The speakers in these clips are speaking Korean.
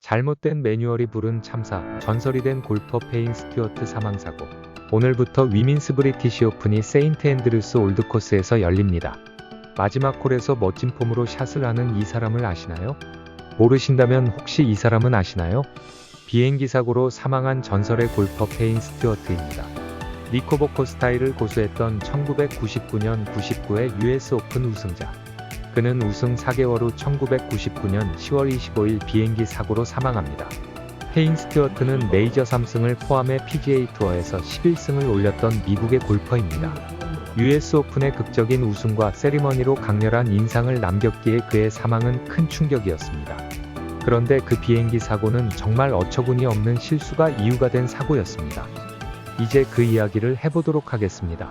잘못된 매뉴얼이 부른 참사, 전설이 된 골퍼 페인 스튜어트 사망사고. 오늘부터 위민스 브리티시 오픈이 세인트 앤드류스 올드코스에서 열립니다. 마지막 홀에서 멋진 폼으로 샷을 하는 이 사람을 아시나요? 모르신다면 혹시 이 사람은 아시나요? 비행기 사고로 사망한 전설의 골퍼 페인 스튜어트입니다. 니코보코 스타일을 고수했던 1999년 99회 US 오픈 우승자. 그는 우승 4개월 후 1999년 10월 25일 비행기 사고로 사망합니다. 페인 스튜어트는 메이저 3승을 포함해 PGA 투어에서 11승을 올렸던 미국의 골퍼입니다. US 오픈의 극적인 우승과 세리머니로 강렬한 인상을 남겼기에 그의 사망은 큰 충격이었습니다. 그런데 그 비행기 사고는 정말 어처구니 없는 실수가 이유가 된 사고였습니다. 이제 그 이야기를 해보도록 하겠습니다.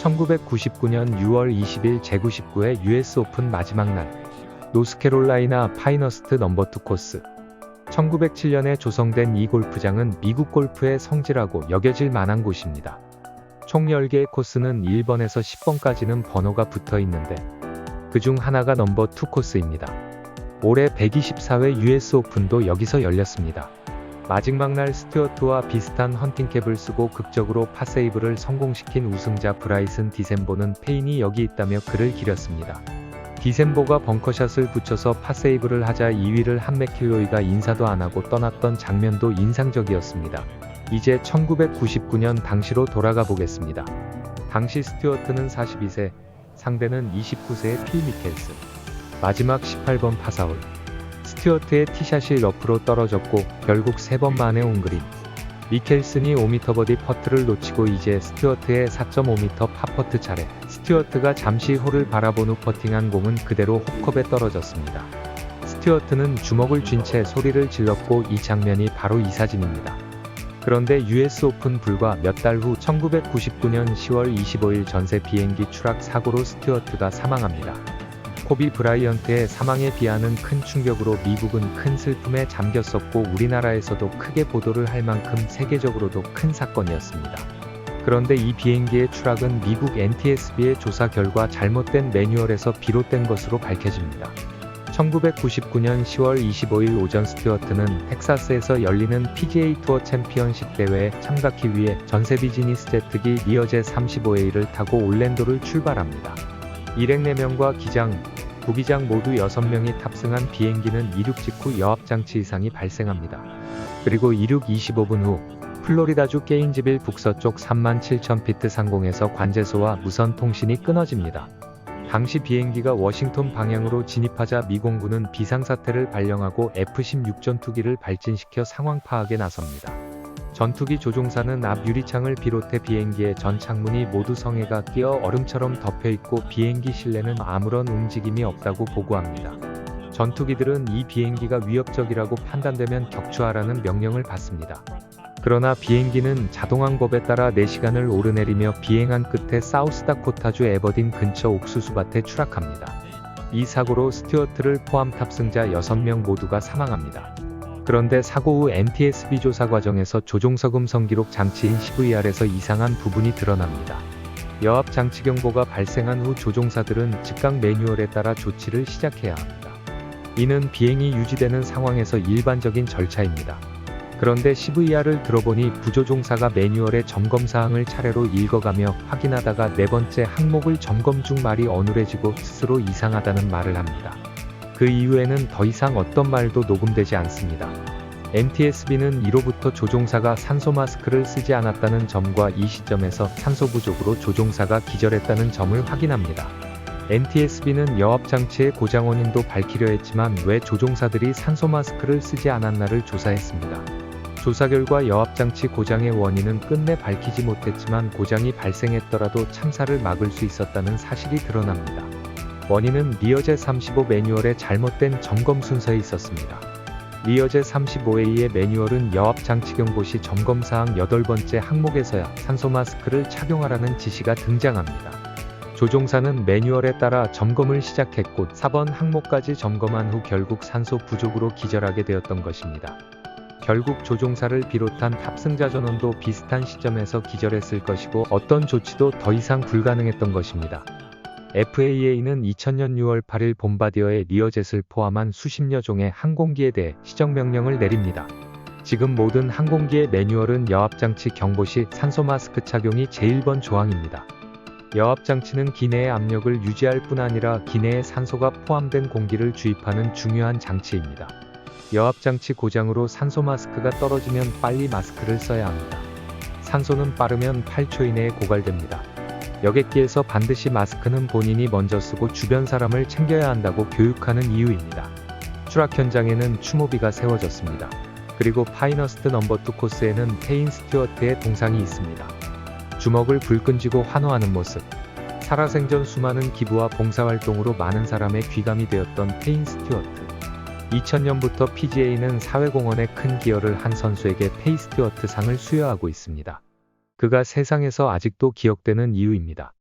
1999년 6월 20일 제99회 US 오픈 마지막 날, 노스캐롤라이나 파이너스트 넘버2 코스. 1907년에 조성된 이 골프장은 미국 골프의 성지라고 여겨질 만한 곳입니다. 총 10개의 코스는 1번에서 10번까지는 번호가 붙어 있는데 그중 하나가 넘버2 코스입니다. 올해 124회 US 오픈도 여기서 열렸습니다. 마지막 날 스튜어트와 비슷한 헌팅캡을 쓰고 극적으로 파세이브를 성공시킨 우승자 브라이슨 디셈보는 페인이 여기 있다며 글을 기렸습니다. 디셈보가 벙커샷을 붙여서 파세이브를 하자 2위를 한 맥킬로이가 인사도 안하고 떠났던 장면도 인상적이었습니다. 이제 1999년 당시로 돌아가 보겠습니다. 당시 스튜어트는 42세, 상대는 29세의 필 미켈슨. 마지막 18번 파사홀. 스튜어트의 티샷이 러프로 떨어졌고 결국 3번 만에 온 그린. 미켈슨이 5m 버디 퍼트를 놓치고 이제 스튜어트의 4.5m 팝퍼트 차례. 스튜어트가 잠시 홀을 바라본 후 퍼팅한 공은 그대로 홀컵에 떨어졌습니다. 스튜어트는 주먹을 쥔 채 소리를 질렀고 이 장면이 바로 이 사진입니다. 그런데 US 오픈 불과 몇 달 후 1999년 10월 25일 전세 비행기 추락 사고로 스튜어트가 사망합니다. 코비 브라이언트의 사망에 비하는 큰 충격으로 미국은 큰 슬픔에 잠겼었고 우리나라에서도 크게 보도를 할 만큼 세계적으로도 큰 사건이었습니다. 그런데 이 비행기의 추락은 미국 NTSB의 조사 결과 잘못된 매뉴얼에서 비롯된 것으로 밝혀집니다. 1999년 10월 25일 오전 스튜어트는 텍사스에서 열리는 PGA 투어 챔피언십 대회에 참가하기 위해 전세 비즈니스 제트기 리어제 35A를 타고 올랜도를 출발합니다. 일행 4명과 기장, 부기장 모두 6명이 탑승한 비행기는 이륙 직후 여압장치 이상이 발생합니다. 그리고 이륙 25분 후 플로리다주 게인즈빌 북서쪽 37,000피트 상공에서 관제소와 무선 통신이 끊어집니다. 당시 비행기가 워싱턴 방향으로 진입하자 미 공군은 비상사태를 발령하고 F-16 전투기를 발진시켜 상황 파악에 나섭니다. 전투기 조종사는 앞 유리창을 비롯해 비행기의 전 창문이 모두 성에가 끼어 얼음처럼 덮여있고 비행기 실내는 아무런 움직임이 없다고 보고합니다. 전투기들은 이 비행기가 위협적이라고 판단되면 격추하라는 명령을 받습니다. 그러나 비행기는 자동항법에 따라 4시간을 오르내리며 비행한 끝에 사우스다코타주 에버딘 근처 옥수수밭에 추락합니다. 이 사고로 스튜어트를 포함 탑승자 6명 모두가 사망합니다. 그런데 사고 후 NTSB 조사 과정에서 조종석 음성 기록 장치인 CVR에서 이상한 부분이 드러납니다. 여압 장치 경보가 발생한 후 조종사들은 즉각 매뉴얼에 따라 조치를 시작해야 합니다. 이는 비행이 유지되는 상황에서 일반적인 절차입니다. 그런데 CVR을 들어보니 부조종사가 매뉴얼의 점검사항을 차례로 읽어가며 확인하다가 4번째 항목을 점검 중 말이 어눌해지고 스스로 이상하다는 말을 합니다. 그 이후에는 더 이상 어떤 말도 녹음되지 않습니다. NTSB는 이로부터 조종사가 산소 마스크를 쓰지 않았다는 점과 이 시점에서 산소 부족으로 조종사가 기절했다는 점을 확인합니다. NTSB는 여압장치의 고장 원인도 밝히려 했지만 왜 조종사들이 산소 마스크를 쓰지 않았나를 조사했습니다. 조사 결과 여압장치 고장의 원인은 끝내 밝히지 못했지만 고장이 발생했더라도 참사를 막을 수 있었다는 사실이 드러납니다. 원인은 리어제 35 매뉴얼의 잘못된 점검 순서에 있었습니다. 리어제 35A의 매뉴얼은 여압장치 경보 시 점검사항 8번째 항목에서야 산소 마스크를 착용하라는 지시가 등장합니다. 조종사는 매뉴얼에 따라 점검을 시작했고 4번 항목까지 점검한 후 결국 산소 부족으로 기절하게 되었던 것입니다. 결국 조종사를 비롯한 탑승자 전원도 비슷한 시점에서 기절했을 것이고 어떤 조치도 더 이상 불가능했던 것입니다. FAA는 2000년 6월 8일 봄바디어의 리어젯을 포함한 수십여 종의 항공기에 대해 시정명령을 내립니다. 지금 모든 항공기의 매뉴얼은 여압장치 경보 시 산소 마스크 착용이 제1번 조항입니다. 여압장치는 기내의 압력을 유지할 뿐 아니라 기내에 산소가 포함된 공기를 주입하는 중요한 장치입니다. 여압장치 고장으로 산소 마스크가 떨어지면 빨리 마스크를 써야 합니다. 산소는 빠르면 8초 이내에 고갈됩니다. 여객기에서 반드시 마스크는 본인이 먼저 쓰고 주변 사람을 챙겨야 한다고 교육하는 이유입니다. 추락 현장에는 추모비가 세워졌습니다. 그리고 파이너스트 넘버 2 코스에는 페인 스튜어트의 동상이 있습니다. 주먹을 불끈 쥐고 환호하는 모습. 살아생전 수많은 기부와 봉사활동으로 많은 사람의 귀감이 되었던 페인 스튜어트. 2000년부터 PGA는 사회공헌에 큰 기여를 한 선수에게 페인 스튜어트 상을 수여하고 있습니다. 그가 세상에서 아직도 기억되는 이유입니다.